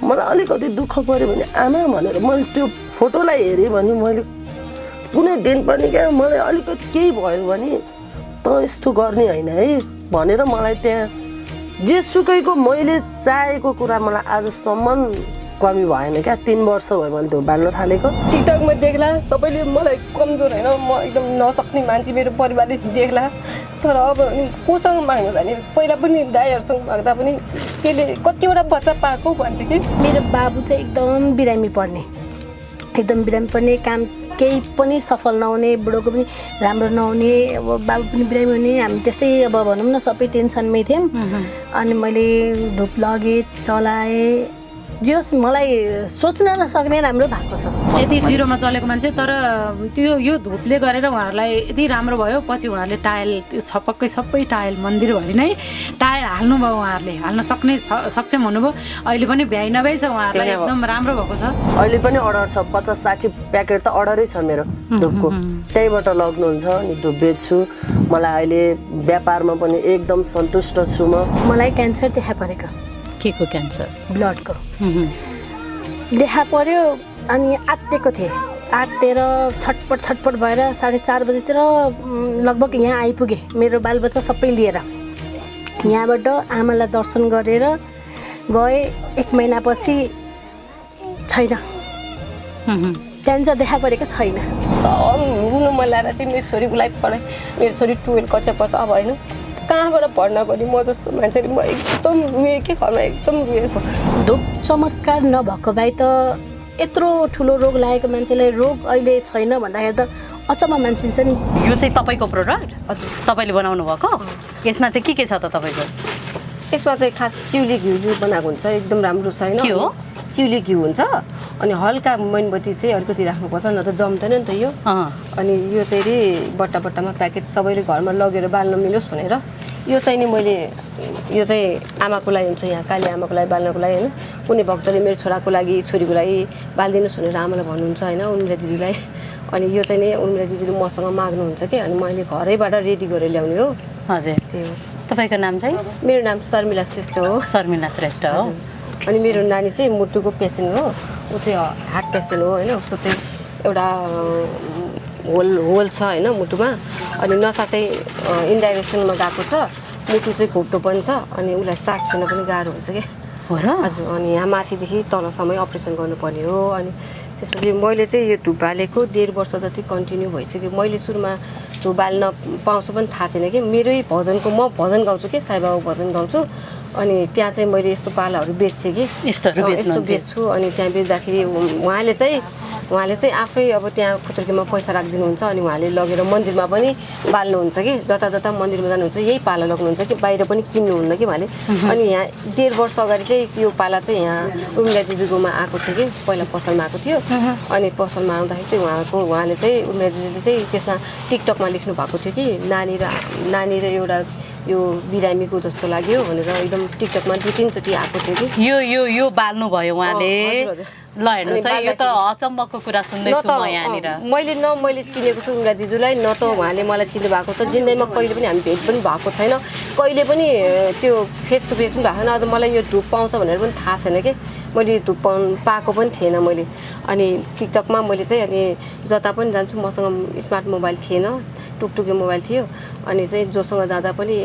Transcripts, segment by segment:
मलाई अलिकति दुःख पऱ्यो भने आमा भनेर मैले त्यो फोटोलाई हेरेँ भने मैले कुनै दिन पनि क्या मलाई अलिकति केही भयो भने त यस्तो गर्ने होइन है भनेर मलाई त्यहाँ जेसुकैको मैले चाहेको कुरा मलाई आजसम्म कमी भएन क्या। 3 वर्ष भयो मैले त्यो बाल्न थालेको। टिकटकमा देख्ला सबैले मलाई कमजोर होइन म एकदम नसक्ने मान्छे मेरो परिवारले देख्ला। तर अब कोसँग माग्नु जाने पहिला पनि दाइहरूसँग माग्दा पनि त्यसले कतिवटा बच्चा पाएको भन्छ कि मेरो बाबु चाहिँ एकदम बिरामी पर्ने काम केही पनि सफल नहुने बुढोको पनि राम्रो नहुने अब बाबु पनि बिरामी हुने हामी त्यस्तै अब भनौँ न सबै टेन्सनमै थियौँ। अनि मैले धुप लगेँ चलाएँ जे होस् मलाई सोच्न नसक्ने राम्रो भएको छ। यति जिरोमा चलेको मान्छे तर त्यो यो धुपले गरेर उहाँहरूलाई यति राम्रो भयो। पछि उहाँहरूले टाइल छपक्कै सबै टाइल मन्दिरभरि नै टाइल हाल्नुभयो। उहाँहरूले हाल्न सक्ने सक्षम हुनुभयो। अहिले पनि भ्याइ नभ्याइ छ उहाँहरूलाई एकदम राम्रो भएको छ। अहिले पनि अर्डर छ 50-60 प्याकेट त अर्डरै छ मेरो धुपको। त्यहीबाट लग्नुहुन्छ अनि धुप बेच्छु। मलाई अहिले व्यापारमा पनि एकदम सन्तुष्ट छु म। मलाई क्यान्सर देखा परेको। के को क्यान्सर? ब्लडको देखा पर्यो अनि आत्तेको थिएँ। आत्तेर छटपट भएर 4:30 बजीतिर लगभग यहाँ आइपुगेँ मेरो बालबच्चा सबै लिएर। यहाँबाट आमालाई दर्शन गरेर गएँ। 1 महिनापछि छैन, क्यान्सर देखा परेको छैन। रुनु मन लागेर चाहिँ मेरो छोरीको लागि पढाएँ। मेरो छोरी 12 कक्षा पढ्छ अब होइन कहाँबाट पढ्न गरी म जस्तो मान्छेले म एकदम रुएँ के घरमा एकदम रुएको। धुप चमत्कार नभएको भए त यत्रो ठुलो रोग लागेको मान्छेलाई रोग अहिले छैन भन्दाखेरि त अचम्म मान्छिन्छ नि। यो चाहिँ तपाईँको प्रोडक्ट? हजुर तपाईँले बनाउनु भएको? यसमा चाहिँ के छ त तपाईँको? यसमा चाहिँ खास चिउली घिउ बनाएको हुन्छ एकदम राम्रो छ होइन। के हो? चिउली घिउ हुन्छ अनि हल्का मोमबत्ती चाहिँ अलिकति राख्नुपर्छ न त जम्दैन नि त यो। अनि यो चाहिँ बट्टामा प्याकेट सबैले घरमा लगेर बाल्न मिलोस् भनेर यो चाहिँ नि मैले यो चाहिँ आमाको लागि हुन्छ यहाँ काली आमाको लागि बाल्नको लागि होइन। कुनै भक्तले मेरो छोराको लागि छोरीको लागि बालिदिनुहोस् भनेर आमालाई भन्नुहुन्छ होइन उर्मिला दिदीलाई। अनि यो चाहिँ नि उर्मिला दिदीले मसँग माग्नुहुन्छ कि अनि मैले घरैबाट रेडी गरेर ल्याउने हो। हजुर त्यही हो। तपाईँको नाम चाहिँ? मेरो नाम शर्मिला श्रेष्ठ हो। शर्मिला श्रेष्ठ हो। अनि मेरो नानी चाहिँ मुटुको पेसेन्ट हो। ऊ चाहिँ हार्ट पेसेन्ट हो होइन। उसको चाहिँ एउटा होल छ होइन मुटुमा। अनि नसा चाहिँ इन्डाइरेक्सनमा गएको छ। मुटु चाहिँ घोप्टो पनि छ अनि उसलाई सास फेर्न पनि गाह्रो हुन्छ क्या। हो र? हजुर अनि यहाँ माथिदेखि तलसम्म अपरेसन गर्नुपर्ने हो। अनि त्यसपछि मैले चाहिँ यो धुप बालेको 1.5 वर्ष जति कन्टिन्यू भइसक्यो। मैले सुरुमा धुप बाल्न पाउँछु पनि थाहा थिएन कि मेरै भजनको म भजन गाउँछु कि साई बाबा भजन गाउँछु। अनि त्यहाँ चाहिँ मैले यस्तो पालाहरू बेच्थेँ कि यस्तो बेच्छु। अनि त्यहाँ बेच्दाखेरि उहाँले चाहिँ आफै अब त्यहाँ खुत्रुकीमा पैसा राखिदिनुहुन्छ। अनि उहाँले लगेर मन्दिरमा पनि बाल्नुहुन्छ कि जता मन्दिरमा जानुहुन्छ यही पाला लग्नुहुन्छ कि बाहिर पनि किन्नुहुन्न कि उहाँले। अनि यहाँ 1.5 वर्ष अगाडि चाहिँ यो पाला चाहिँ यहाँ उर्मिला दिदीकोमा आएको थियो कि पहिला पसलमा आएको थियो। अनि पसलमा आउँदाखेरि चाहिँ उहाँले चाहिँ उर्मिला दिदीले चाहिँ त्यसमा टिकटकमा लेख्नु भएको थियो कि नानी र एउटा यो बिरामीको जस्तो लाग्यो भनेर एकदम टिकटकमा 2-3 चोटि आएको थियो कि यो बाल्नु भयो उहाँले। ल हेर्नुहोस् है यो त अचम्मको कुरा सुन्दैछु म यहाँनिर। मैले चिनेको छु उर्मिला दिदीलाई न त उहाँले मलाई चिन्नु भएको छ। जिन्दगीमा कहिले पनि हामी भेट पनि भएको छैन। कहिले पनि त्यो फेस टु फेस पनि भएको छैन। अझ मलाई यो धुप पाउँछ भनेर पनि थाहा छैन कि मैले धुप पाएको पनि थिएन मैले। अनि टिकटकमा मैले चाहिँ अनि जता पनि जान्छु मसँग स्मार्ट मोबाइल थिएन टुकटुके मोबाइल थियो। अनि चाहिँ जोसँग जाँदा पनि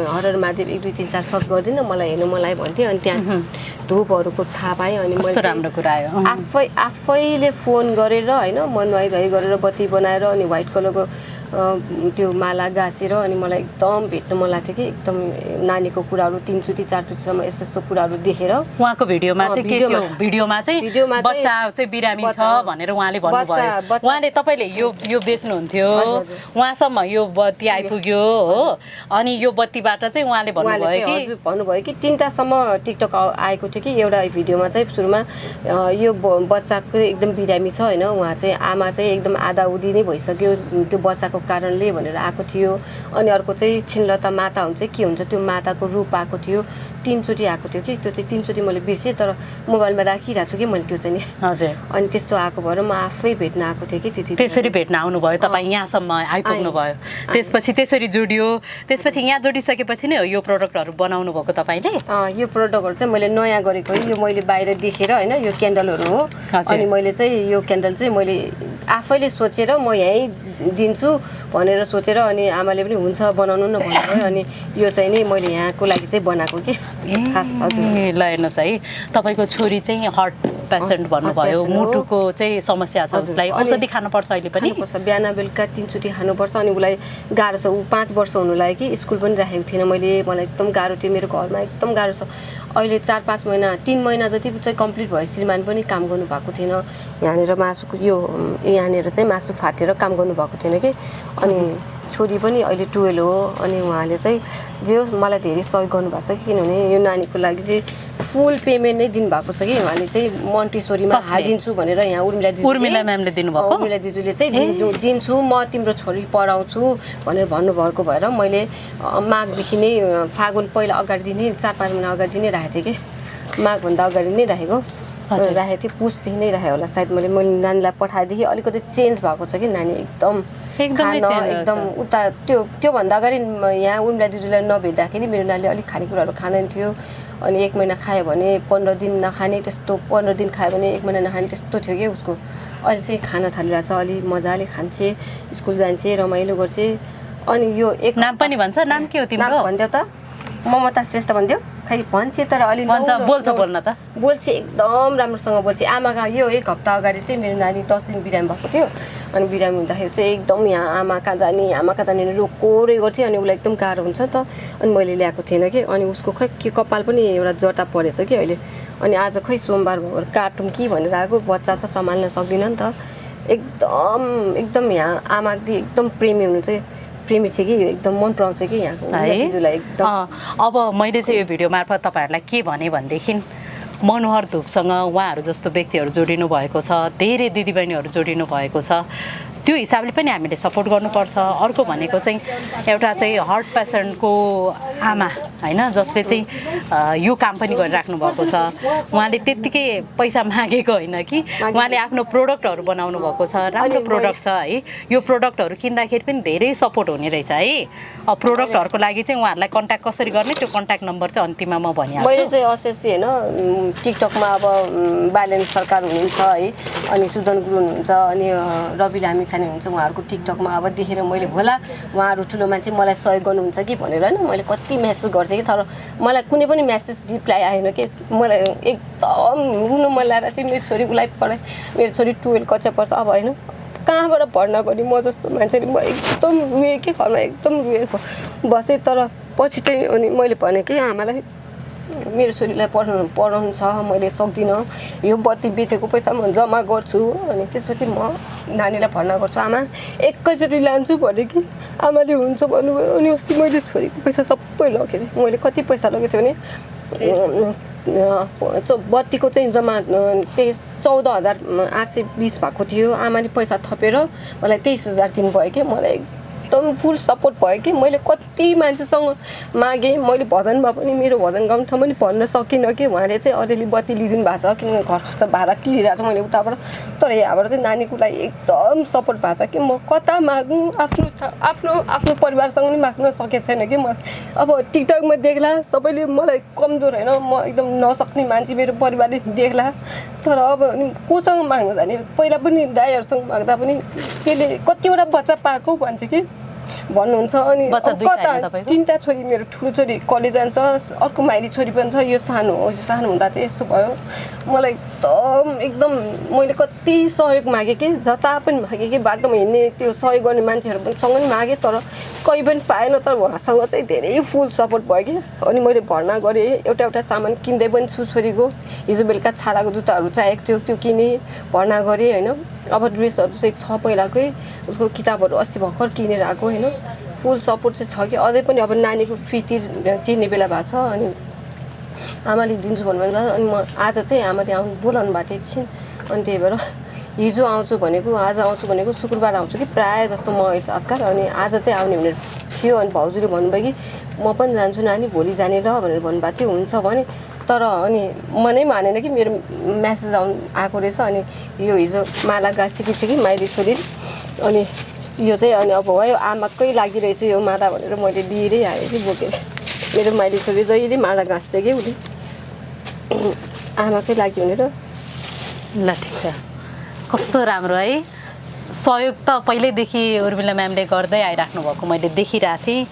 हरहर महादेव 1 2 3 4 सर्च गरिदिनु मलाई हेर्नु मलाई भन्थेँ। अनि त्यहाँ धुपहरूको थाहा पाएँ। अनि मैले राम्रो कुरा आयो आफैले फोन गरेर होइन मन नुहाइ गरेर बत्ती बनाएर अनि व्हाइट कलरको त्यो माला गाँसेर अनि मलाई एकदम भेट्न मन लाग्थ्यो कि एकदम नानीको कुराहरू 3 चोटि 4 चोटिसम्म यस्तो कुराहरू देखेर। उहाँको भिडियोमा चाहिँ के थियो? भिडियोमा चाहिँ बच्चा चाहिँ बिरामी छ भनेर उहाँले भन्नुभयो। उहाँले तपाईँले यो बेच्नुहुन्थ्यो उहाँसम्म यो बत्ती आइपुग्यो हो। अनि यो बत्तीबाट चाहिँ उहाँले भन्नुभयो कि 3टासम्म टिकटक आएको थियो कि एउटा भिडियोमा चाहिँ सुरुमा यो बच्चाको एकदम बिरामी छ होइन। उहाँ चाहिँ आमा चाहिँ एकदम आधा उधी नै भइसक्यो त्यो बच्चाको कारणले भनेर आएको थियो। अनि अर्को चाहिँ छिन्लता माता हुन्छ के हुन्छ त्यो माताको रूप आएको थियो। 3 चोटि आएको थियो कि त्यो चाहिँ 3 चोटि मैले बिर्सेँ तर मोबाइलमा राखिरहेको छु कि मैले त्यो चाहिँ नि हजुर अनि त्यस्तो आएको भएर म आफै भेट्न आएको थिएँ कि त्यति त्यसरी भेट्न आउनुभयो तपाईँ यहाँसम्म आइपुग्नु भयो त्यसपछि त्यसरी जोडियो त्यसपछि यहाँ जोडिसकेपछि नै हो यो प्रडक्टहरू बनाउनु भएको तपाईँले यो प्रडक्टहरू चाहिँ मैले नयाँ गरेको यो मैले बाहिर देखेर होइन यो क्यान्डलहरू हो अनि मैले चाहिँ यो क्यान्डल चाहिँ मैले आफैले सोचेर म यहीँ दिन्छु भनेर सोचेर अनि आमाले पनि हुन्छ बनाउनु न भन्नुभयो अनि यो चाहिँ नि मैले यहाँको लागि चाहिँ बनाएको कि खास हजुर ल हेर्नुहोस् है तपाईँको छोरी चाहिँ हार्ट पेसेन्ट भन्नुभयो मुटुको चाहिँ समस्या छ उसलाई औषधि खानुपर्छ अहिले पनि बिहान बेलुका 3 चोटि खानुपर्छ अनि उसलाई गाह्रो छ ऊ 5 वर्ष हुनु लाग्यो कि स्कुल पनि राखेको थिएन मैले मलाई एकदम गाह्रो थियो मेरो घरमा एकदम गाह्रो छ अहिले 4-5 महिना 3 महिना जति चाहिँ कम्प्लिट भयो श्रीमान पनि काम गर्नु भएको थिएन यहाँनिर मासुको यहाँनिर चाहिँ मासु फाटेर काम गर्नु भएको थिएन कि अनि छोरी पनि अहिले 12 हो अनि उहाँले चाहिँ जे मलाई धेरै सहयोग गर्नुभएको छ किनभने यो नानीको लागि चाहिँ फुल पेमेन्ट नै दिनुभएको छ कि उहाँले चाहिँ मन्टेसोरीमा हालिदिन्छु भनेर यहाँ उर्मिला म्यामले दिनुभएको उर्मिला दिजुले चाहिँ दिन्छु म तिम्रो छोरी पढाउँछु भनेर भन्नुभएको भएर मैले माघदेखि नै फागुन पहिला अगाडि नै 4-5 महिना अगाडि नै राखेको थिएँ कि माघभन्दा अगाडि नै राखेको थिएँ पुसदेखि नै राखेँ होला सायद मैले नानीलाई पठाएदेखि अलिकति चेन्ज भएको छ कि नानी एकदम उता त्योभन्दा अगाडि यहाँ उर्मिला दिदीलाई नभेट्दाखेरि मेरो नानीले अलिक खानेकुराहरू खाँदैन थियो अनि 1 महिना खायो भने 15 दिन नखाने त्यस्तो 15 दिन खायो भने 1 महिना नखाने त्यस्तो थियो कि उसको अहिले चाहिँ खाना थालिरहेछ अलि मजाले खान्छे स्कुल जान्छे रमाइलो गर्छे अनि यो एक नाम पनि भन्छ नाम के हो तिम्रो भन्देऊ त ममता श्रेष्ठ भन्देऊ खै भन्छे तर अलि बोल्छ बोल्न त बोल्छ एकदम राम्रोसँग बोल्छ आमाका यो 1 हप्ता अगाडि चाहिँ मेरो नानी 10 दिन बिरामी भएको थियो अनि बिरामी हुँदाखेरि चाहिँ एकदम यहाँ आमा कहाँ जाने रोकोरै गर्थ्यो अनि उसलाई एकदम गाह्रो हुन्छ त अनि मैले ल्याएको थिएन कि अनि उसको खै के कपाल पनि एउटा जटा परेछ कि अहिले अनि आज खै सोमबार भएर काटौँ कि भनेर आएको बच्चा छ सम्हाल्न सक्दिनँ नि त एकदम यहाँ आमाले एकदम प्रेमी हुनुहुन्छ प्रेमी छ कि एकदम मन पराउँछ कि यहाँको दिजुलाई एकदम अब मैले चाहिँ यो भिडियो मार्फत तपाईँहरूलाई के भने भनेदेखि मनोहर धुपसँग उहाँहरू जस्तो व्यक्तिहरू जोडिनु भएको छ धेरै दिदीबहिनीहरू जोडिनु भएको छ त्यो हिसाबले पनि हामीले सपोर्ट गर्नुपर्छ अर्को भनेको चाहिँ एउटा चाहिँ हार्ट पेसेन्टको आमा हैन जसले चाहिँ यो काम पनि गरिराख्नु भएको छ उहाँले त्यतिकै पैसा मागेको होइन कि उहाँले आफ्नो प्रोडक्टहरू बनाउनु भएको छ राम्रो प्रोडक्ट छ है यो प्रोडक्टहरू किन्दाखेरि पनि धेरै सपोर्ट हुने रहेछ है अब प्रोडक्टहरूको लागि चाहिँ उहाँहरूलाई कन्ट्याक्ट कसरी गर्ने त्यो कन्ट्याक्ट नम्बर चाहिँ अन्तिममा म भनिहाल्छु मैले चाहिँ असेसी हैन टिकटकमा अब बालेन सरकार हुनुहुन्छ है अनि सुदन गुरु हुनुहुन्छ अनि रवि लामी छाने हुन्छ उहाँहरूको टिकटकमा अब देखेर मैले होला उहाँहरू ठुलो मान्छे मलाई सहयोग गर्नुहुन्छ कि भनेर हैन मैले कति मेसेज गर्थेँ कि तर मलाई कुनै पनि मेसेज रिप्लाई आएन कि मलाई एकदम रुन मन लागेर चाहिँ मेरो छोरीको लागि पढाएँ मेरो छोरी 12 कक्षा पढ्छ अब हैन कहाँबाट भर्ना गर्ने म जस्तो मान्छेले म एकदम रुएँ कि घरमा एकदम रुएर बसेँ तर पछि चाहिँ अनि मैले भने कि आमालाई मेरो छोरीलाई पढाउनु छ मैले सक्दिनँ यो बत्ती बेचेको पैसा म जम्मा गर्छु अनि त्यसपछि म नानीलाई भर्ना गर्छु आमा एकैचोटि लान्छु भने कि आमाले हुन्छ भन्नुभयो अनि अस्ति मैले छोरीको पैसा सबै लगेँ मैले कति पैसा लगेको थिएँ भने बत्तीको चाहिँ जम्मा 14,820 भएको थियो आमाले पैसा थपेर मलाई 23,000 दिनुभयो कि मलाई एकदम फुल सपोर्ट भयो कि मैले कति मान्छेसँग मागेँ मैले भजनमा पनि मेरो भजन गाउने ठाउँ पनि भन्न सकिनँ कि उहाँले चाहिँ अलिअलि बत्ती लिइदिनु भएको छ किनभने घर खर्च भाडा तिरिरहेको छ मैले उताबाट तर यहाँबाट चाहिँ नानीको लागि एकदम सपोर्ट भएको छ कि म कता मागौँ आफ्नो परिवारसँग नि माग्न सकेको छैन कि म अब टिकटकमा देख्ला सबैले मलाई कमजोर होइन म एकदम नसक्ने मान्छे मेरो परिवारले देख्ला तर अब कोसँग माग्न जाने पहिला पनि दाइहरूसँग माग्दा पनि त्यसले कतिवटा बच्चा पाएको भन्छ कि भन्नुहुन्छ अनि कता 3टा छोरी मेरो ठुलो छोरी कलेज जान्छ अर्को माइली छोरी पनि छ यो सानो हो यो सानो हुँदा चाहिँ यस्तो भयो मलाई एकदम मैले कति सहयोग मागेँ कि जता पनि मागेँ कि बाटोमा हिँड्ने त्यो सहयोग गर्ने मान्छेहरूसँग पनि मागेँ तर कहीँ पनि पाएन तर उहाँसँग चाहिँ धेरै फुल सपोर्ट भयो कि अनि मैले भर्ना गरेँ एउटा सामान किन्दै पनि छु छोरीको हिजो बेलुका छालाको जुत्ताहरू चाहिएको थियो त्यो किनेँ भर्ना गरेँ होइन अब ड्रेसहरू चाहिँ छ पहिलाकै उसको किताबहरू अस्ति भर्खर किनेर आएको होइन फुल सपोर्ट चाहिँ छ कि अझै पनि अब नानीको फी तिर्ने बेला भएको छ अनि आमाले दिन्छु भन्नुभएको छ अनि म आज चाहिँ आमाले बोलाउनु भएको थियो एकछिन अनि त्यही भएर आज आउँछु भनेको शुक्रबार आउँछु कि प्रायः जस्तो म आजकल अनि आज चाहिँ आउने भनेर थियो अनि भाउजूले भन्नुभयो कि म पनि जान्छु नानी भोलि जाने र भनेर भन्नुभएको थियो हुन्छ भने तर अनि मनै मानेन कि मेरो म्यासेज आएको रहेछ अनि यो हिजो माला गाँसेकी थियो कि माइली छोरी अनि यो चाहिँ अनि अब भयो आमाकै लागिरहेछ यो माला भनेर मैले दिएरै आएँ कि बोकेर मेरो माइली छोरी जहिले माला गाँस्छ कि उसले आमाकै लागि भनेर ल ठिक छ कस्तो राम्रो है सहयोग त पहिल्यैदेखि उर्मिला म्यामले गर्दै आइराख्नु भएको मैले देखिरहेको थिएँ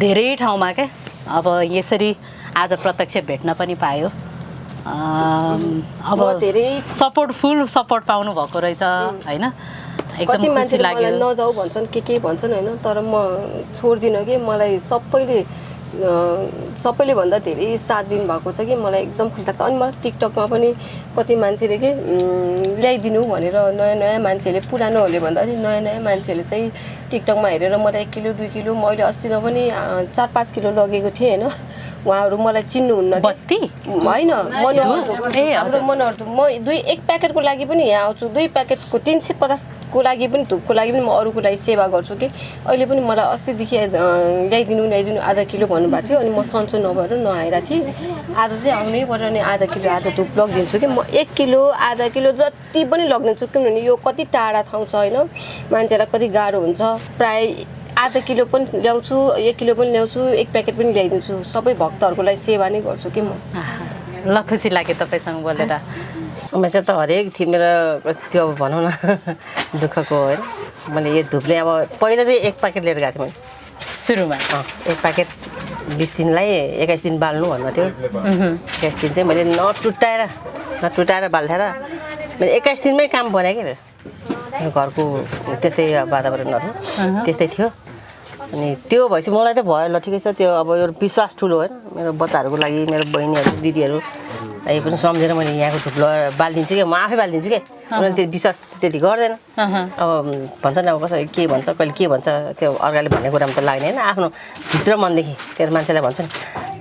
धेरै ठाउँमा क्या अब यसरी आज प्रत्यक्ष भेट्न पनि पायो अब धेरै सपोर्ट फुल सपोर्ट पाउनु भएको रहेछ होइन एकदम कति खुसी मान्छेले लाग्यो मलाई नजाऊ भन्छन् के भन्छन् होइन तर म छोड्दिनँ कि मलाई सबैले भन्दा धेरै साथ दिनुभएको छ कि मलाई एकदम खुसी लाग्छ अनि मलाई टिकटकमा पनि कति मान्छेले के ल्याइदिनु भनेर नयाँ मान्छेहरूले पुरानोहरूले भन्दाखेरि नयाँ मान्छेहरूले चाहिँ टिकटकमा हेरेर मलाई 1 किलो 2 किलो मैले अस्ति न पनि 4-5 किलो लगेको थिएँ होइन उहाँहरू मलाई चिन्नुहुन्न बत्ती होइन हाम्रो मनोहर म 1 प्याकेटको लागि पनि यहाँ आउँछु 2 प्याकेटको 350 को लागि पनि धुपको लागि पनि म अरूको लागि सेवा गर्छु कि अहिले पनि मलाई अस्तिदेखि ल्याइदिनु आधा किलो भन्नुभएको थियो अनि म सन्चो नभएर नआएर थिएँ आज चाहिँ आउनै पर्यो अनि आधा किलो आधा धुप लगिदिन्छु कि म 1 किलो आधा किलो जति पनि लगिदिन्छु किनभने यो कति टाढा ठाउँ छ होइन मान्छेलाई कति गाह्रो हुन्छ प्राय आधा किलो पनि ल्याउँछु 1 किलो पनि ल्याउँछु 1 प्याकेट पनि ल्याइदिन्छु सबै भक्तहरूको लागि सेवा नै गर्छु कि म ल खुसी लाग्यो तपाईँसँग बोलेर समस्या त हरेक थियो मेरो त्यो अब भनौँ न दुःखको होइन मैले यो धुपले अब पहिला चाहिँ 1 प्याकेट लिएर गएको थिएँ मैले सुरुमा 1 प्याकेट 20 दिनलाई 21 दिन बाल्नु भन्नु थियो 21 दिन चाहिँ मैले नटुटाएर बाल्थेर मैले 21 दिनमै काम बनाएँ कि मेरो घरको त्यस्तै वातावरणहरू त्यस्तै थियो अनि त्यो भएपछि मलाई त भयो ल ठिकै छ त्यो अब यो विश्वास ठुलो होइन मेरो बच्चाहरूको लागि मेरो बहिनीहरू दिदीहरू यो पनि सम्झेर मैले यहाँको धुप बालिदिन्छु कि म आफै बालिदिन्छु कि उनीहरूले त्यो विश्वास त्यति गर्दैन अब भन्छ नि अब कसै के भन्छ कहिले के भन्छ त्यो अर्काले भन्ने कुरामा त लाग्ने होइन आफ्नो भित्र मनदेखि त्यो मान्छेलाई भन्छ नि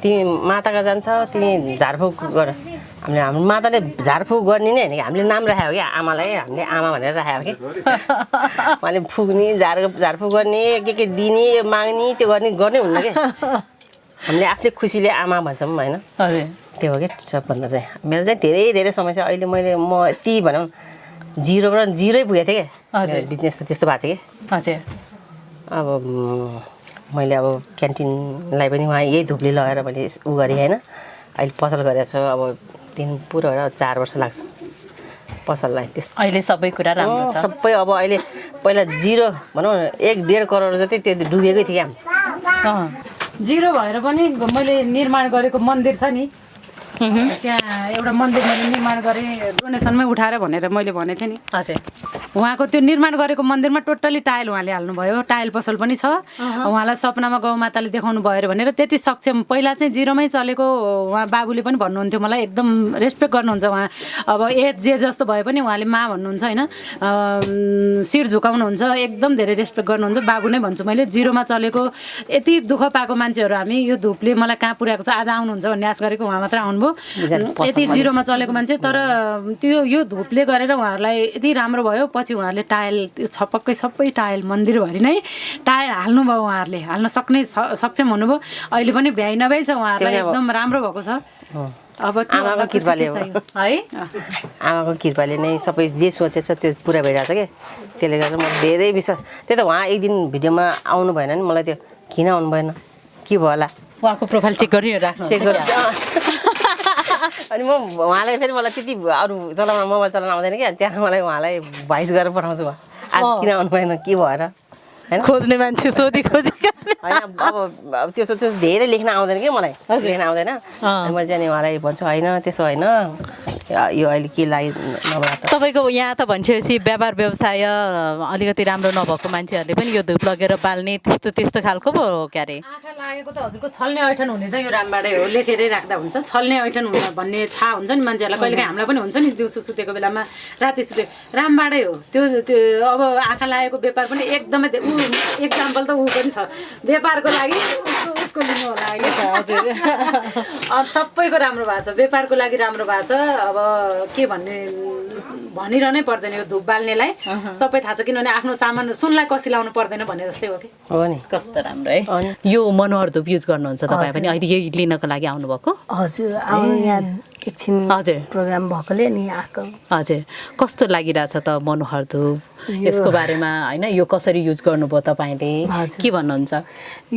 तिमी माताका जान्छ तिमी झारफुक गर हाम्रो माताले झारफुक गर्ने नै होइन कि हामीले नाम राखेको कि आमालाई हामीले आमा भनेर राखेको कि उहाँले फुक्ने झारफुक गर्ने के दिने माग्ने त्यो गर्ने हुन्न कि हामीले आफ्नै खुसीले आमा भन्छौँ होइन त्यो हो कि सबभन्दा चाहिँ मेरो चाहिँ धेरै समस्या अहिले म यति भनौँ जिरोबाट जिरै पुगेको थिएँ कि बिजनेस त त्यस्तो भएको थियो कि हजुर अब मैले अब क्यान्टिनलाई पनि उहाँ यही धुपले लगाएर मैले उ गरेँ होइन अहिले पसल गरेको छु अब दिन पुरो भएर 4 वर्ष लाग्छ पसललाई त्यस्तो अहिले सबै कुरा राम्रो छ सबै अब अहिले पहिला जिरो भनौँ 1.5 करोड जति त्यो डुबेकै थियो क्या जिरो भएर पनि मैले निर्माण गरेको मन्दिर छ नि त्यहाँ एउटा मन्दिर मैले निर्माण गरेँ डोनेसनमै उठाएर भनेर मैले भनेको थिएँ नि हजुर उहाँको त्यो निर्माण गरेको मन्दिरमा टोटली टाइल उहाँले हाल्नुभयो टाइल पसल पनि छ उहाँलाई सपनामा गौमाताले देखाउनु भयो भनेर त्यति सक्षम पहिला चाहिँ जिरोमै चलेको उहाँ बाबुले पनि भन्नुहुन्थ्यो मलाई एकदम रेस्पेक्ट गर्नुहुन्छ उहाँ अब एज जे जस्तो भए पनि उहाँले मा भन्नुहुन्छ होइन शिर झुकाउनुहुन्छ एकदम धेरै रेस्पेक्ट गर्नुहुन्छ बाबु नै भन्छु मैले जिरोमा चलेको यति दुःख पाएको मान्छेहरू हामी यो धुपले मलाई कहाँ पुर्याएको छ आज आउनुहुन्छ भन्ने आश गरेको उहाँ मात्र आउनुभयो यति जिरोमा चलेको मान्छे तर त्यो यो धुपले गरेर उहाँहरूलाई यति राम्रो भयो पछि उहाँहरूले टाइल छपक्कै सबै टाइल मन्दिरभरि नै टाइल हाल्नुभयो उहाँहरूले हाल्न सक्ने सक्षम हुनुभयो अहिले पनि भ्याइ नभ्याइ छ उहाँहरूलाई एकदम राम्रो भएको छ अब आमाको कृपाले हो है आमाको कृपाले नै सबै जे सोचेछ त्यो पुरा भइरहेछ कि त्यसले गर्दा म धेरै विश्वास त्यही त उहाँ एक दिन भिडियोमा आउनु भएन नि मलाई त्यो किन आउनु भएन के भयो होला उहाँको प्रोफाइल चेक गरिराख्नु चेक गर्छु अनि म उहाँलाई फेरि मलाई त्यति अरू चलाउन मोबाइल चलाउन आउँदैन क्या त्यहाँ मलाई उहाँलाई भोइस गरेर पठाउँछु आज किन आउनु भएन के भएर होइन खोज्ने मान्छे सोधी होइन अब त्यो सोध्छु धेरै लेख्न आउँदैन कि मलाई लेख्न आउँदैन अनि मैले चाहिँ उहाँलाई भन्छु होइन त्यसो होइन यो अहिले के लाग्यो नभए त तपाईँको यहाँ त भन्छेपछि व्यापार व्यवसाय अलिकति राम्रो नभएको मान्छेहरूले पनि यो धुप लगेर बाल्ने त्यस्तो खालको पो हो क्या अरे आँखा लागेको त हजुरको छल्ने ऐठन हुने त यो रामबाडै हो लेखेरै राख्दा हुन्छ छल्ने ऐठन हुने भन्ने थाहा हुन्छ नि मान्छेहरूलाई कहिलेकाहीँ हामीलाई पनि हुन्छ नि दिउँसो सुतेको बेलामा राति सुते रामबाडै हो त्यो अब आँखा लागेको व्यापार पनि एकदमै एक्जाम्पल त ऊ पनि छ व्यापारको लागि उसको लिनु होला अहिले हजुर अब सबैको राम्रो भएको छ व्यापारको लागि राम्रो भएको छ अब के भन्ने भनिरहनै पर्दैन यो धुप बाल्नेलाई सबै थाहा छ किनभने आफ्नो सामान सुनलाई कसिलाउनु पर्दैन भने जस्तै हो कि हो नि कस्तो राम्रो है यो मनोहर धुप युज गर्नुहुन्छ तपाईँ पनि अहिले यही लिनको लागि आउनुभएको हजुर आउनु यहाँ एकछिन हजुर प्रोग्राम भएकोले अनि आएको हजुर कस्तो लागिरहेछ त मनोहर धुप यसको बारेमा होइन यो कसरी युज गर्नुभयो तपाईँले के भन्नुहुन्छ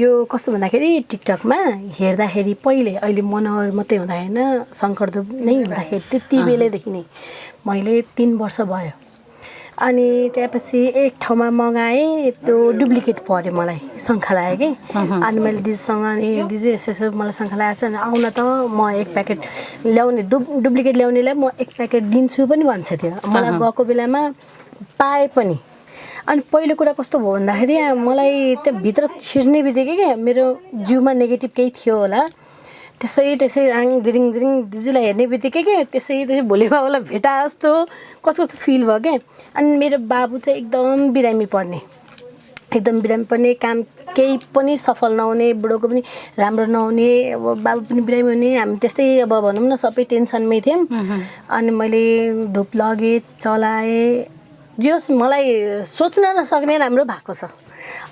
यो कस्तो भन्दाखेरि टिकटकमा हेर्दाखेरि अहिले मनोहर मात्रै हुँदा होइन शङ्कर धुप नै हुँदाखेरि त्यति बेलैदेखि नै मैले 3 वर्ष भयो अनि त्यसपछि एक ठाउँमा मगाएँ त्यो डुप्लिकेट पऱ्यो मलाई शङ्खा लाग्यो कि अनि मैले दिदीसँग अनि दिदी यसो मलाई शङ्खा लागेको छ अनि आउन त म एक प्याकेट ल्याउने डुप्लिकेट ल्याउनेलाई म एक प्याकेट दिन्छु पनि भन्छ थियो मलाई गएको बेलामा पाएँ पनि अनि पहिलो कुरा कस्तो भयो भन्दाखेरि मलाई त्यो भित्र छिर्ने बित्तिकै क्या मेरो जिउमा नेगेटिभ केही थियो होला त्यसै आङ जिरिङ दिदीलाई हेर्ने बित्तिकै के त्यसै भोलि बाबुलाई भेटा जस्तो कस्तो फिल भयो क्या अनि मेरो बाबु चाहिँ एकदम बिरामी पर्ने काम केही पनि सफल नहुने बुढोको पनि राम्रो नहुने अब बाबु पनि बिरामी हुने हामी त्यस्तै अब भनौँ न सबै टेन्सनमै थियौँ अनि मैले धुप लगेँ चलाएँ जे होस् मलाई सोच्न नसक्ने राम्रो भएको छ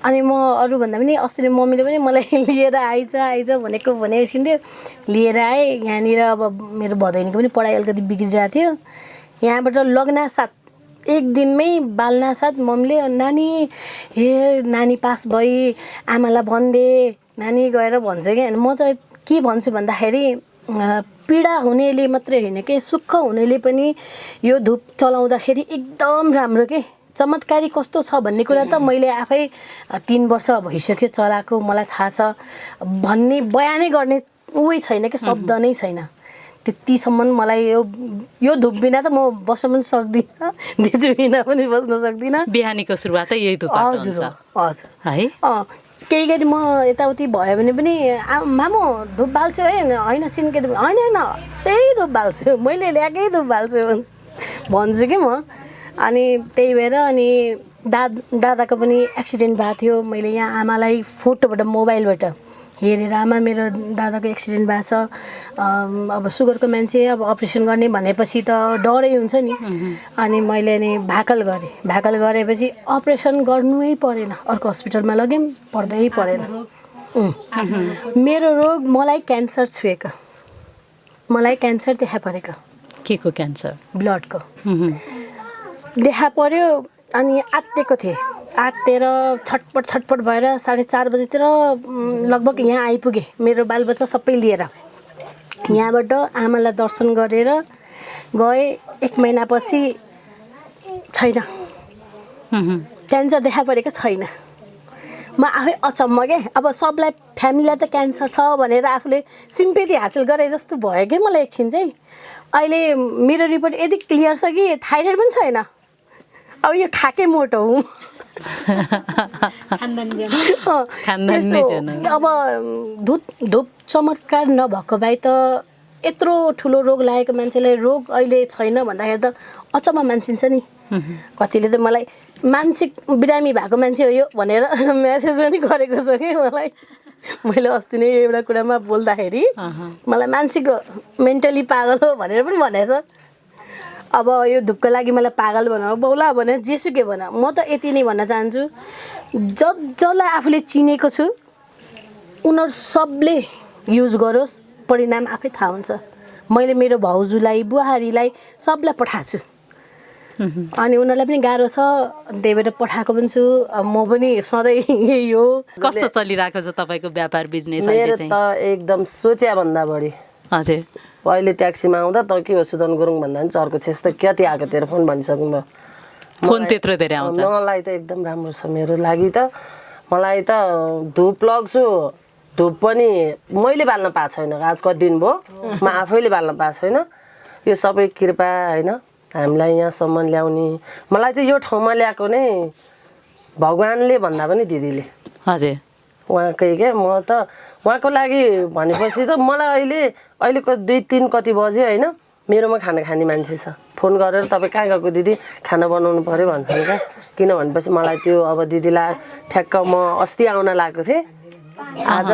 अनि म अरूभन्दा पनि अस्ति मम्मीले पनि मलाई लिएर आइज भनेको थियो लिएर आएँ यहाँनिर अब मेरो भदैनीको पनि पढाइ अलिकति बिग्रिरहेको थियो यहाँबाट लग्नासाथ एक दिनमै बाल्नासाथ मम्मीले नानी नानी पास भई आमालाई भन्दे नानी गएर भन्छ क्या अनि म चाहिँ के भन्छु भन्दाखेरि पीडा हुनेले मात्रै होइन कि सुख हुनेले पनि यो धुप चलाउँदाखेरि एकदम राम्रो के चमत्कारी कस्तो छ भन्ने कुरा त मैले आफै 3 वर्ष भइसक्यो चलाएको मलाई थाहा छ भन्ने बयानै गर्ने उही छैन कि शब्द नै छैन त्यतिसम्म मलाई यो धुप बिना त म बस्न पनि सक्दिनँ दिजु बिना पनि बस्न सक्दिनँ बिहानीको सुरुवातै यही धुपबाट हुन्छ हजुर है केही गरी म यताउति भयो भने पनि मामु धुप बाल्छु है होइन सिन्के धुप होइन त्यही धुप बाल्छु मैले ल्याएकै धुप बाल्छु भन्छु कि म अनि त्यही भएर अनि दादाको पनि एक्सिडेन्ट भएको थियो मैले यहाँ आमालाई फोटोबाट मोबाइलबाट हेरेर आमा मेरो दादाको एक्सिडेन्ट भएको छ अब सुगरको मान्छे अब अपरेसन गर्ने भनेपछि त डरै हुन्छ नि अनि मैले नि भाकल गरेपछि अपरेसन गर्नै परेन अर्को हस्पिटलमा लग्यौँ पर्दै परेन मेरो रोग मलाई क्यान्सर छुएको मलाई क्यान्सर देखा परेको के को क्यान्सर ब्लडको देखा पर्यो अनि आत्तेको थिएँ आत्तेर छटपट भएर 4:30 बजीतिर लगभग यहाँ आइपुगेँ मेरो बालबच्चा सबै लिएर यहाँबाट आमालाई दर्शन गरेर गएँ 1 महिनापछि छैन क्यान्सर देखा परेको छैन म आफै अचम्म क्या अब सबलाई फ्यामिलीलाई त क्यान्सर छ भनेर आफूले सिम्पेथी हासिल गरे जस्तो भयो क्या मलाई एकछिन चाहिँ अहिले मेरो रिपोर्ट यति क्लियर छ कि थाइरोइड पनि छैन अब यो खाके मोटो हुँ अब धुप चमत्कार नभएको भए त यत्रो ठुलो रोग लागेको मान्छेलाई रोग अहिले छैन भन्दाखेरि त अचम्म मान्छिन्छ नि कतिले त मलाई मानसिक बिरामी भएको मान्छे हो यो भनेर मेसेज पनि गरेको छ कि मलाई मैले अस्ति नै एउटा कुरामा बोल्दाखेरि मलाई मानसिक मेन्टली पागल हो भनेर पनि भनेछ अब यो धुपको लागि मलाई पागल भन बौला भने जेसुकै भन म त यति नै भन्न चाहन्छु जसलाई आफूले चिनेको छु उनीहरू सबले युज गरोस् परिणाम आफै थाहा हुन्छ मैले मेरो भाउजूलाई बुहारीलाई सबलाई पठाएको छु अनि उनीहरूलाई पनि गाह्रो छ त्यही भएर पठाएको पनि छु म पनि सधैँ यही हो कस्तो चलिरहेको छ तपाईँको व्यापार बिजनेस अहिले चाहिँ त एकदम सोच्या भन्दा बढी हजुर अहिले ट्याक्सीमा आउँदा त के हो सुदन गुरुङ भन्दा पनि चर्को छेस त कति आएको तेरो फोन भनिसक्नु भयो फोन त्यत्रो धेरै आउँछ मलाई त एकदम राम्रो छ मेरो लागि त मलाई त धुप लग्छु धुप पनि मैले बाल्न पाएको छैन आज कति दिन भयो म आफैले बाल्न पाएको छैन यो सबै कृपा होइन हामीलाई यहाँसम्म ल्याउने मलाई चाहिँ यो ठाउँमा ल्याएको नै भगवान्ले भन्दा पनि दिदीले हजुर उहाँकै क्या म त उहाँको लागि भनेपछि त मलाई अहिलेको 2-3 कति बज्यो होइन मेरोमा खाना खाने मान्छे छ फोन गरेर तपाईँ कहाँ गएको दिदी खाना बनाउनु पऱ्यो भन्छन् क्या किन भनेपछि मलाई त्यो अब दिदीलाई ठ्याक्क म अस्ति आउन लागेको थिएँ आज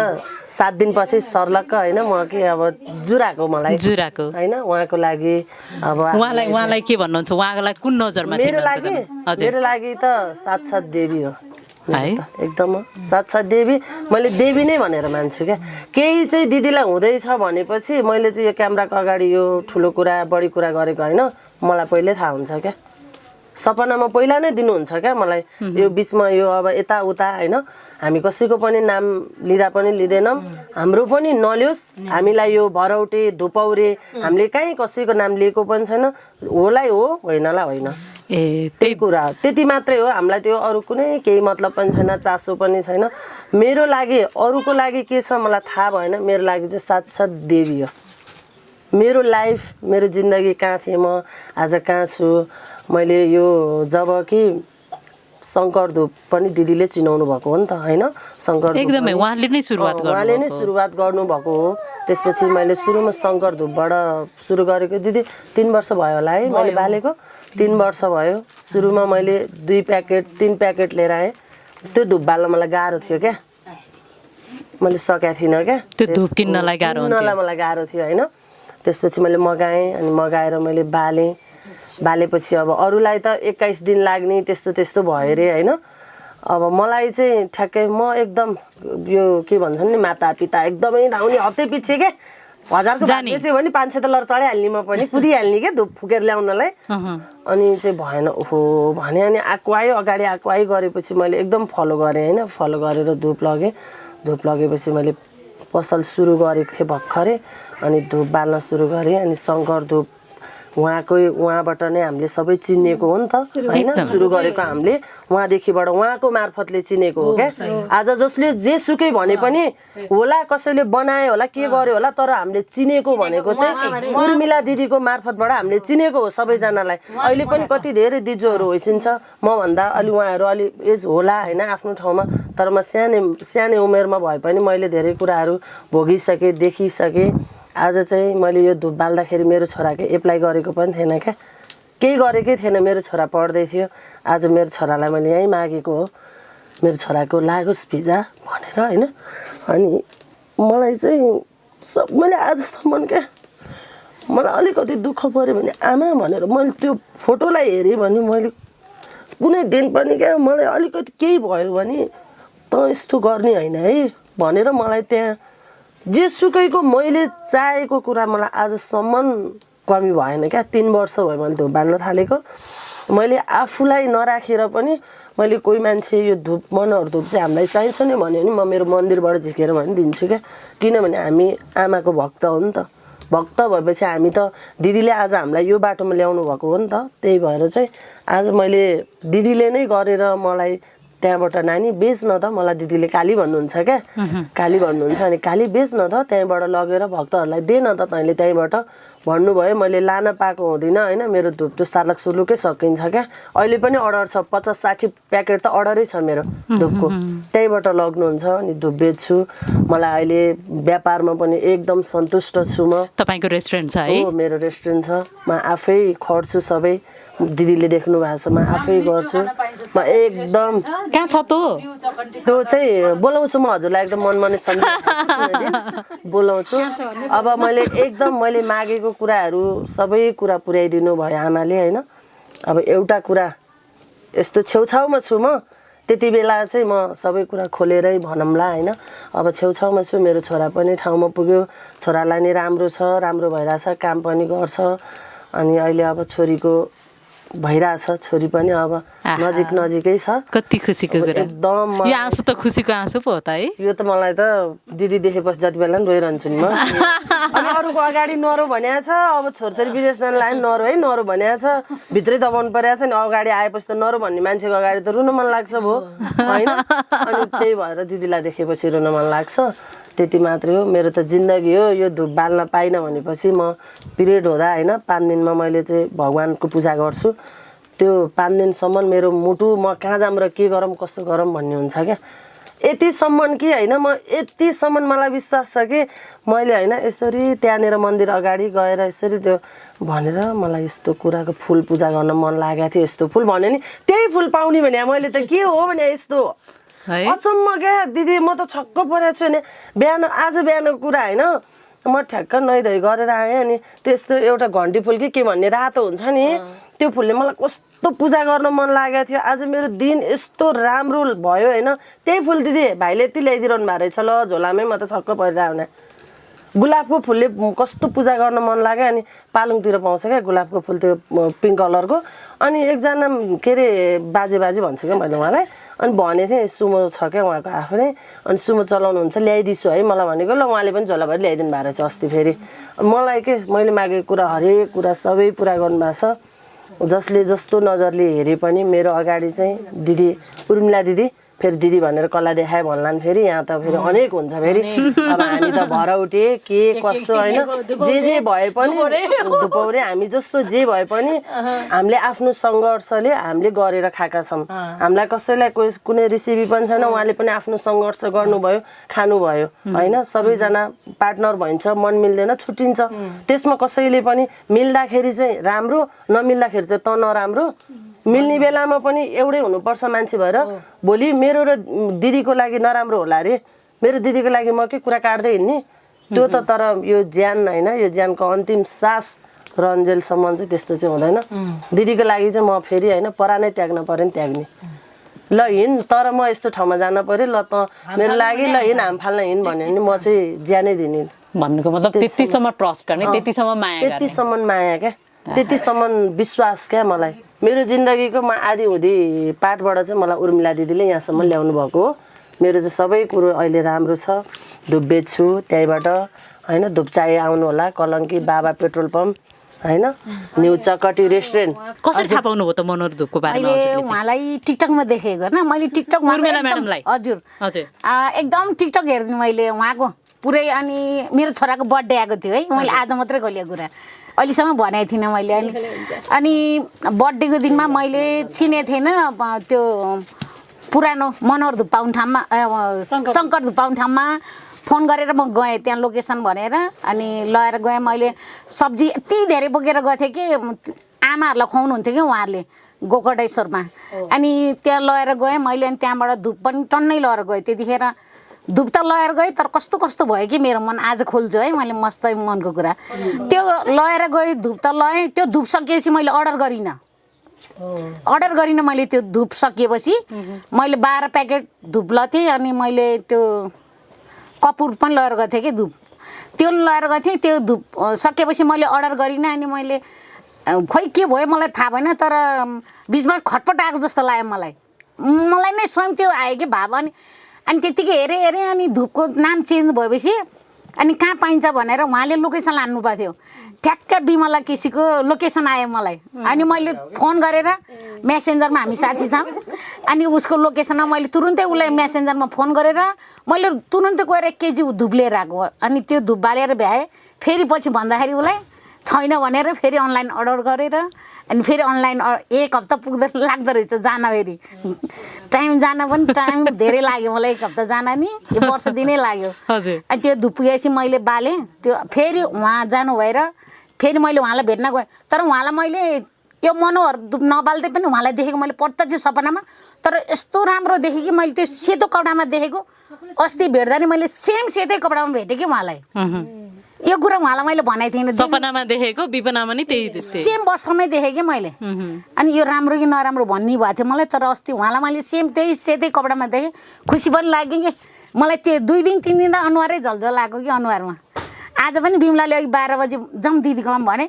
7 दिनपछि सर्लक्क होइन म के अब जुराको मलाई जुराको होइन उहाँको लागि अब उहाँलाई के भन्नुहुन्छ उहाँलाई कुन नजरमा मेरो लागि त साक्षात् देवी हो है एकदम साक्षात् देवी मैले देवी नै भनेर मान्छु क्या केही चाहिँ दिदीलाई हुँदैछ भनेपछि मैले चाहिँ यो क्यामेराको अगाडि यो ठुलो कुरा बढी कुरा गरेको होइन मलाई पहिल्यै थाहा हुन्छ क्या सपनामा पहिला नै दिनुहुन्छ क्या मलाई यो बिचमा यो अब यताउता होइन हामी कसैको पनि नाम लिँदा पनि लिँदैनौँ हाम्रो पनि नलियोस् हामीलाई यो भरौटे धुपौरे हामीले कहीँ कसैको नाम लिएको पनि छैन होलाई हो होइनलाई होइन ए त्यही कुरा हो त्यति मात्रै हो हामीलाई त्यो अरू कुनै केही मतलब पनि छैन चासो पनि छैन मेरो लागि अरूको लागि के छ मलाई थाहा भएन मेरो लागि चाहिँ साक्षात् देवी हो मेरो लाइफ मेरो जिन्दगी कहाँ थिएँ म आज कहाँ छु मैले यो जब कि शङ्कर धुप पनि दिदीले चिनाउनु भएको हो नि त होइन शङ्कर एकदमै उहाँले नै सुरुवात गर्नुभएको हो त्यसपछि मैले सुरुमा शङ्कर धुपबाट सुरु गरेको दिदी 3 वर्ष भयो होला है मैले बालेको 3 वर्ष भयो सुरुमा मैले 2 प्याकेट 3 प्याकेट लिएर आएँ त्यो धुप बाल्न मलाई गाह्रो थियो क्या मैले सकेको थिइनँ क्या त्यो धुप किन्नलाई मलाई गाह्रो थियो होइन त्यसपछि मैले मगाएँ अनि मगाएर मैले बालेपछि अब अरूलाई त 21 दिन लाग्ने त्यस्तो भयो अरे होइन अब मलाई चाहिँ ठ्याक्कै म एकदम यो के भन्छन् नि माता पिता एकदमै धाउने हप्ते पछि के 1000को बेच्यो भने 500 त लर चढाइहाल्ने म पनि कुदिहाल्ने के धुप फुकेर ल्याउनलाई अनि चाहिँ भएन ओहो भने अनि अगाडि आएको गरेपछि मैले एकदम फलो गरेँ होइन फलो गरेर धुप लगेपछि मैले पसल सुरु गरेको थिएँ भर्खरै अनि धुप बाल्न सुरु गरेँ अनि शङ्कर धुप उहाँबाट नै हामीले सबै चिनेको हो नि त होइन सुरु गरेको हामीले उहाँदेखिबाट उहाँको मार्फतले चिनेको हो क्या आज जसले जेसुकै भने पनि होला कसैले बनायो होला के गर्यो होला तर हामीले चिनेको भनेको चाहिँ उर्मिला दिदीको मार्फतबाट हामीले चिनेको हो सबैजनालाई अहिले पनि कति धेरै दिजोहरू होइसिन्छ मभन्दा अलि उहाँहरू अलि एज होला होइन आफ्नो ठाउँमा तर म सानै उमेरमा भए पनि मैले धेरै कुराहरू भोगिसकेँ देखिसकेँ आज चाहिँ मैले यो धुप बाल्दाखेरि मेरो छोराकै एप्लाई गरेको पनि थिएन क्या केही गरेकै थिएन मेरो छोरा पढ्दै थियो आज मेरो छोरालाई मैले यहीँ मागेको हो मेरो छोराको लागोस् भिजा भनेर होइन अनि मलाई चाहिँ मैले आजसम्म क्या मलाई अलिकति दुःख पऱ्यो भने आमा भनेर मैले त्यो फोटोलाई हेरेँ भने मैले कुनै दिन पनि क्या मलाई अलिकति केही भयो भने त यस्तो गर्ने होइन है भनेर मलाई त्यहाँ जेसुकैको मैले चाहेको कुरा मलाई आजसम्म कमी भएन क्या 3 वर्ष भयो मैले धुप बाल्न थालेको मैले आफूलाई नराखेर पनि मैले कोही मान्छे यो धुप मनोहर धुप चाहिँ हामीलाई चाहिन्छ नि भन्यो भने म मेरो मन्दिरबाट झिकेर पनि दिन्छु क्या किनभने हामी आमाको भक्त हो नि त भक्त भएपछि हामी त दिदीले आज हामीलाई यो बाटोमा ल्याउनु भएको हो नि त त्यही भएर चाहिँ आज मैले दिदीले नै गरेर मलाई त्यहाँबाट नानी बेच न त मलाई दिदीले काली भन्नुहुन्छ क्या काली भन्नुहुन्छ अनि काली बेच न त त्यहीँबाट लगेर भक्तहरूलाई दे न त तैँले त्यहीँबाट भन्नुभयो मैले लान पाएको हुँदिनँ होइन मेरो धुप त सार्लक सुर्लुकै सकिन्छ क्या अहिले पनि अर्डर छ 50-60 प्याकेट त अर्डरै छ मेरो धुपको त्यहीँबाट लग्नुहुन्छ अनि धुप बेच्छु मलाई अहिले व्यापारमा पनि एकदम सन्तुष्ट छु म तपाईँको रेस्टुरेन्ट छ है हो मेरो रेस्टुरेन्ट छ म आफै खट्छु सबै दिदीले देख्नु भएको छ म आफै गर्छु म एकदम कहाँ छ त्यो चाहिँ बोलाउँछु म हजुरलाई एकदम मनमा नै बोलाउँछु अब मैले मागेको कुराहरू सबै कुरा पुर्याइदिनु भयो आमाले होइन अब एउटा कुरा यस्तो छेउछाउमा छु म त्यति बेला चाहिँ म सबै कुरा खोलेरै भनौँला होइन अब छेउछाउमा छु मेरो छोरा पनि ठाउँमा पुग्यो छोरालाई नै राम्रो छ राम्रो भइरहेछ काम पनि गर्छ अनि अहिले अब छोरीको भइरहेछ छोरी पनि अब नजिकै छ कति खुसीको कुरा एकदम यो आँसु त खुसीको आँसु पो हो त है यो त मलाई त दिदी देखेपछि जति बेला पनि रोइरहन्छु नि म अनि अरूको अगाडि नरो भनेको छ अब छोरछोरी विदेश जान लाग्यो नरो है नरो भनेको छ भित्रै दबाउनु परेको छ नि अगाडि आएपछि त नरो भन्ने मान्छेको अगाडि त रुन मन लाग्छ भो होइन अनि त्यही भएर दिदीलाई देखेपछि रुन मन लाग्छ त्यति मात्रै हो मेरो त जिन्दगी हो यो धुप बाल्न पाइनँ भनेपछि म पिरियड हुँदा होइन 5 दिनमा मैले चाहिँ भगवान्को पूजा गर्छु त्यो 5 दिनसम्म मेरो मुटु म कहाँ जाम र के गरौँ कसो गरौँ भन्ने हुन्छ क्या यतिसम्म कि होइन म यतिसम्म मलाई विश्वास छ कि मैले होइन यसरी त्यहाँनिर मन्दिर अगाडि गएर यसरी त्यो भनेर मलाई यस्तो कुराको फुल पूजा गर्न मन लागेको थियो यस्तो फुल भन्यो नि त्यही फुल पाउने भने मैले त के हो भने यस्तो है अचम्म क्या दिदी म त छक्क परेको छु नि आज बिहानको कुरा होइन म ठ्याक्क नुहाइधुवाइ गरेर आएँ अनि त्यस्तो एउटा घन्टी फुल कि के भन्ने रातो हुन्छ नि त्यो फुलले मलाई कस्तो पूजा गर्न मन लागेको थियो आज मेरो दिन यस्तो राम्रो भयो होइन त्यही फुल दिदी भाइले यति ल्याइदिइरहनु भएको रहेछ ल झोलामै म त छक्क परिरहेको हुने गुलाबको फुलले कस्तो पूजा गर्न मन लाग्यो अनि पालुङतिर पाउँछ क्या गुलाबको फुल त्यो पिङ्क कलरको अनि एकजना के अरे बाजे भन्छु क्या मैले उहाँलाई अनि भनेको थिएँ सुमो छ क्या उहाँको आफ्नै अनि सुमो चलाउनुहुन्छ ल्याइदिन्छु है मलाई भनेको ल उहाँले पनि झोलाभरि ल्याइदिनु भएको रहेछ अस्ति फेरि मलाई के मैले मागेको कुरा हरेक कुरा सबै पुरा गर्नुभएको छ जसले जस्तो नजरले हेरे पनि मेरो अगाडि चाहिँ दिदी उर्मिला दिदी फेरि दिदी भनेर कला देखाए भन्लान् फेरि यहाँ त फेरि अनेक हुन्छ फेरि अब हामी त भरौटे के कस्तो होइन जे भए पनि दुपौरे हामी जस्तो जे भए पनि हामीले आफ्नो सङ्घर्षले हामीले गरेर खाएका छौँ हामीलाई कसैलाई कुनै रेसिपी पनि छैन उहाँले पनि आफ्नो सङ्घर्ष गर्नुभयो खानुभयो होइन सबैजना पार्टनर भइन्छ मन मिल्दैन छुट्टिन्छ त्यसमा कसैले पनि मिल्दाखेरि चाहिँ राम्रो नमिल्दाखेरि चाहिँ त नराम्रो मिल्ने बेलामा पनि एउटै हुनुपर्छ मान्छे भएर भोलि मेरो र दिदीको लागि नराम्रो होला अरे मेरो दिदीको लागि म के कुरा काट्दै हिँड्ने त्यो त तर यो ज्यान होइन यो ज्यानको अन्तिम सास रन्जेलसम्म चाहिँ त्यस्तो चाहिँ हुँदैन दिदीको लागि चाहिँ म फेरि होइन परानै त्याग्न पर्यो नि त्याग्ने ल हिँड तर म यस्तो ठाउँमा जान पर्यो ल त मेरो लागि ल हिँड हाम फाल्न हिँड भन्यो भने म चाहिँ ज्यानै दिने भन्नुको मतलब त्यतिसम्म ट्रस्ट गर्ने त्यतिसम्म माया त्यतिसम्म माया क्या त्यतिसम्म विश्वास क्या मलाई मेरो जिन्दगीको आधी हुँदी पाठबाट चाहिँ मलाई उर्मिला दिदीले यहाँसम्म ल्याउनु भएको हो मेरो चाहिँ सबै कुरो अहिले राम्रो छ धुप बेच्छु त्यहीबाट होइन धुप चाय आउनु होला कलङ्की बाबा पेट्रोल पम्प होइन न्यू चकटी रेस्टुरेन्ट कसरी थाहा पाउनु भयो त मनोहर धुपको बारेमा उहाँलाई टिकटकमा देखेको होइन मैले टिकटक उर्मिला म्याडमलाई हजुर एकदम टिकटक हेर्ने मैले उहाँको पुरै अनि मेरो छोराको बर्थडे आएको थियो है मैले आज मात्रै गलिएको कुरा अहिलेसम्म भनेको थिइनँ मैले अनि बर्थडेको दिनमा मैले चिनेको थिएन त्यो पुरानो मनोहर धुप पाउने ठाउँमा शङ्कर धुप पाउने ठाउँमा फोन गरेर म गएँ त्यहाँ लोकेसन भनेर अनि लगेर गएँ मैले सब्जी यति धेरै बोकेर गएको थिएँ कि आमाहरूलाई खुवाउनुहुन्थ्यो कि उहाँहरूले गोकर्णेश्वरमा अनि त्यहाँ लगेर गएँ मैले अनि त्यहाँबाट धुप पनि टन्नै लगेर गएँ त्यतिखेर धुप त लगेर गएँ तर कस्तो कस्तो भयो कि मेरो मन आज खोल्छु है मैले मस्त मनको कुरा त्यो लगेर गएँ धुप त लगाएँ त्यो धुप सकिएपछि मैले अर्डर गरिनँ मैले त्यो धुप सकिएपछि मैले 12 प्याकेट धुप लगेँ अनि मैले त्यो कपुर पनि लगेर गएको थिएँ कि धुप त्यो लगेर गएको थिएँ त्यो धुप सकेपछि मैले अर्डर गरिनँ अनि मैले खोइ के भयो मलाई थाहा भएन तर बिचमा खटपट आएको जस्तो लाग्यो मलाई नै स्वयं त्यो आयो कि भाव अनि त्यतिकै हेरेँ अनि धुपको नाम चेन्ज भएपछि अनि कहाँ पाइन्छ भनेर उहाँले लोकेसन लानुभएको थियो ठ्याक्क बिमला केसीको लोकेसन आयो मलाई अनि मैले फोन गरेर मेसेन्जरमा हामी साथी छौँ अनि उसको लोकेसनमा मैले तुरुन्तै उसलाई मेसेन्जरमा फोन गरेर मैले तुरुन्तै गएर 1 केजी धुप लिएर आएको अनि त्यो धुप बालेर भ्याएँ फेरि पछि भन्दाखेरि उसलाई छैन भनेर फेरि अनलाइन अर्डर गरेर अनि फेरि अनलाइन 1 हप्ता पुग्दैन लाग्दो रहेछ जान फेरि टाइम जान पनि टाइम धेरै लाग्यो मलाई 1 हप्ता जान नि यो वर्ष दिनै लाग्यो अनि त्यो धुप पुगेपछि मैले बालेँ त्यो फेरि उहाँ जानु भएर फेरि मैले उहाँलाई भेट्न गएँ तर उहाँलाई मैले यो मनोहर धुप नबाल्दै पनि उहाँलाई देखेको मैले प्रत्यक्ष सपनामा तर यस्तो राम्रो देखेँ कि मैले त्यो सेतो कपडामा देखेको अस्ति भेट्दा नि मैले सेम सेतै कपडामा भेटेँ कि उहाँलाई यो कुरा उहाँलाई मैले भनेको थिइनँ सपनामा देखेको विपनामा नि त्यही सेम वस्त्रमै देखेँ कि मैले अनि यो राम्रो कि नराम्रो भन्ने भएको थियो मलाई तर अस्ति उहाँलाई मैले सेम त्यही सेतै कपडामा देखेँ खुसी पनि लाग्यो कि मलाई त्यो 2 दिन 3 दिन त अनुहारै झल्झल लाग्यो कि अनुहारमा आज पनि बिमलाले अघि 12 बजी जाउँ दिदीकोमा भने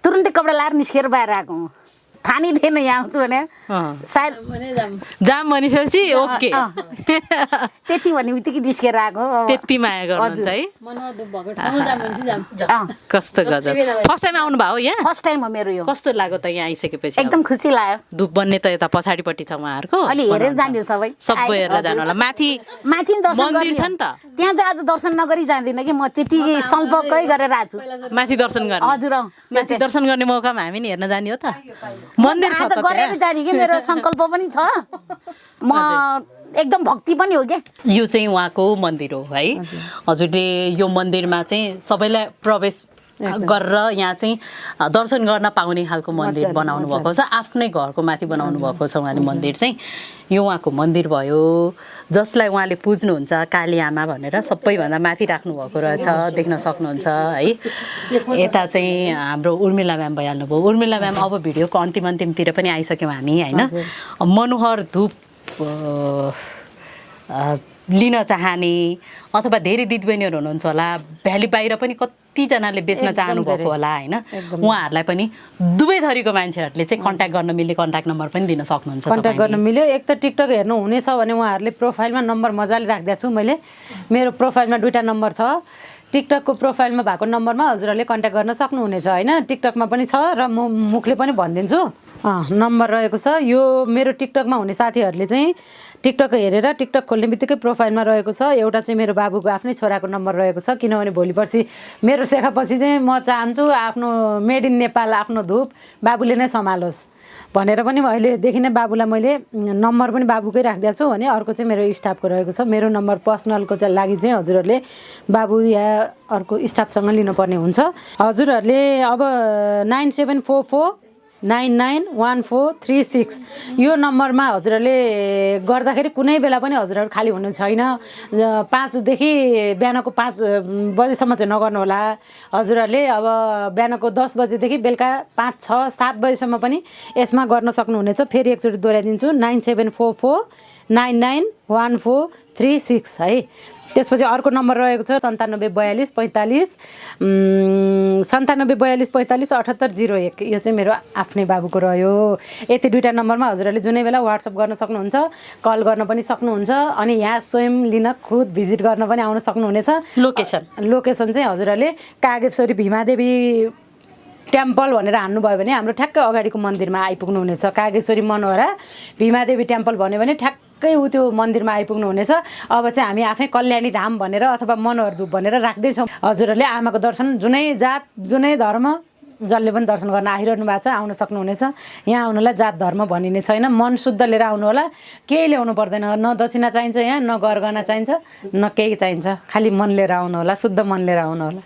तुरुन्तै कपडा लाएर निस्केर बाहिर आएको हुँ थाहा नै थिएन यहाँ आउँछु भने सायद जाम भनिसकेपछि ओके त्यति भन्ने बित्तिकै निस्केर आएको त्यति माया गर्नुहुन्छ है कस्तो गजब फर्स्ट टाइम आउनु भयो यहाँ फर्स्ट टाइम हो मेरो यो कस्तो लाग्यो त यहाँ आइसकेपछि एकदम खुसी लाग्यो धुप बन्ने त यता पछाडिपट्टि छ उहाँहरूको अलि हेरेर जान्यो सबै हेरेर जानु होला माथि दर्शन मन्दिर छ नि त त्यहाँ चाहिँ आज दर्शन नगरी जाँदिनँ कि म त्यति सल्पकै गरेर आएको छु माथि दर्शन गर्ने हजुर माथि दर्शन गर्ने मौकामा हामी नि हेर्न जाने हो त मन्दिर छ त गरेर जाने कि मेरो संकल्प पनि छ म एकदम भक्ति पनि हो के यो चाहिँ उहाँको मन्दिर हो है हजुरले यो मन्दिरमा चाहिँ सबैलाई प्रवेश गरेर यहाँ चाहिँ दर्शन गर्न पाउने खालको मन्दिर बनाउनु भएको छ। आफ्नै घरको माथि बनाउनु भएको छ उहाँले मन्दिर चाहिँ। यो उहाँको मन्दिर भयो जसलाई उहाँले पुज्नुहुन्छ काली आमा भनेर सबैभन्दा माथि राख्नु भएको रहेछ, देख्न सक्नुहुन्छ है। यता चाहिँ हाम्रो उर्मिला म्याम भइहाल्नुभयो। उर्मिला म्याम अब भिडियोको अन्तिमतिर पनि आइसक्यौँ हामी होइन। मनोहर धुप लिन चाहने अथवा धेरै दिदीबहिनीहरू हुनुहुन्छ होला, भ्याली बाहिर पनि कतिजनाले बेच्न चाहनुभएको होला होइन। उहाँहरूलाई पनि दुवै थरीको मान्छेहरूले चाहिँ कन्ट्याक्ट गर्न मिल्ने कन्ट्याक्ट नम्बर पनि दिन सक्नुहुन्छ। कन्ट्याक्ट गर्न मिल्यो। एक त टिकटक हेर्नु हुनेछ भने उहाँहरूले प्रोफाइलमा नम्बर मजाले राखिदिएको छु मैले। मेरो प्रोफाइलमा 2टा नम्बर छ। टिकटकको प्रोफाइलमा भएको नम्बरमा हजुरहरूले कन्ट्याक्ट गर्न सक्नुहुनेछ होइन। टिकटकमा पनि छ र म मुखले पनि भनिदिन्छु। नम्बर रहेको छ। यो मेरो टिकटकमा हुने साथीहरूले चाहिँ टिकटक हेरेर टिकटक खोल्ने बित्तिकै प्रोफाइलमा रहेको छ। एउटा चाहिँ मेरो बाबुको आफ्नै छोराको नम्बर रहेको छ, किनभने भोलि पर्सि मेरो सेखापछि चाहिँ म चाहन्छु आफ्नो मेड इन नेपाल आफ्नो धुप बाबुले नै सम्हालोस् भनेर पनि अहिलेदेखि नै बाबुलाई मैले नम्बर पनि बाबुकै राखिदिएको छु भने अर्को चाहिँ मेरो स्टाफको रहेको छ। मेरो नम्बर पर्सनलको चाहिँ लागि चाहिँ हजुरहरूले बाबु या अर्को स्टाफसँग लिनुपर्ने हुन्छ। हजुरहरूले अब 9744991436 यो नम्बरमा हजुरहरूले गर्दाखेरि कुनै बेला पनि हजुरहरू खाली हुनु छैन। 5 देखि बिहानको 5 बजेसम्म चाहिँ नगर्नु होला। हजुरहरूले अब बिहानको 10 बजेदेखि बेलुका 5, 6, 7 बजेसम्म पनि यसमा गर्न सक्नुहुनेछ। फेरि एकचोटि दोहोऱ्याइदिन्छु 9744991436 है। त्यसपछि अर्को नम्बर रहेको छ 974245 9842457801। यो चाहिँ मेरो आफ्नै बाबुको रह्यो। यति 2टा नम्बरमा हजुरहरूले जुनै बेला व्हाट्सएप गर्न सक्नुहुन्छ, कल गर्न पनि सक्नुहुन्छ अनि यहाँ स्वयं लिन खुद भिजिट गर्न पनि आउन सक्नुहुनेछ। लोकेसन चाहिँ हजुरहरूले कागेश्वरी भीमादेवी टेम्पल भनेर हान्नुभयो भने हाम्रो ठ्याक्कै अगाडिको मन्दिरमा आइपुग्नुहुनेछ। कागेश्वरी मनोहरा भीमादेवी टेम्पल भन्यो भने ठ्याक्कै त्यो मन्दिरमा आइपुग्नुहुनेछ। अब चाहिँ हामी आफै कल्याणी धाम भनेर अथवा मनोहर धुप भनेर राख्दैछौँ। हजुरहरूले आमाको दर्शन जुनै जात जुनै धर्म जसले पनि दर्शन गर्न आइरहनु भएको छ आउन सक्नुहुनेछ। यहाँ आउनुलाई जात धर्म भनिने छैन। मन शुद्ध लिएर आउनु होला। केही ल्याउनु पर्दैन। न दक्षिणा चाहिन्छ यहाँ, न गरगहना चाहिन्छ, न केही चाहिन्छ। खालि मन लिएर आउनु होला, शुद्ध मन लिएर आउनु होला।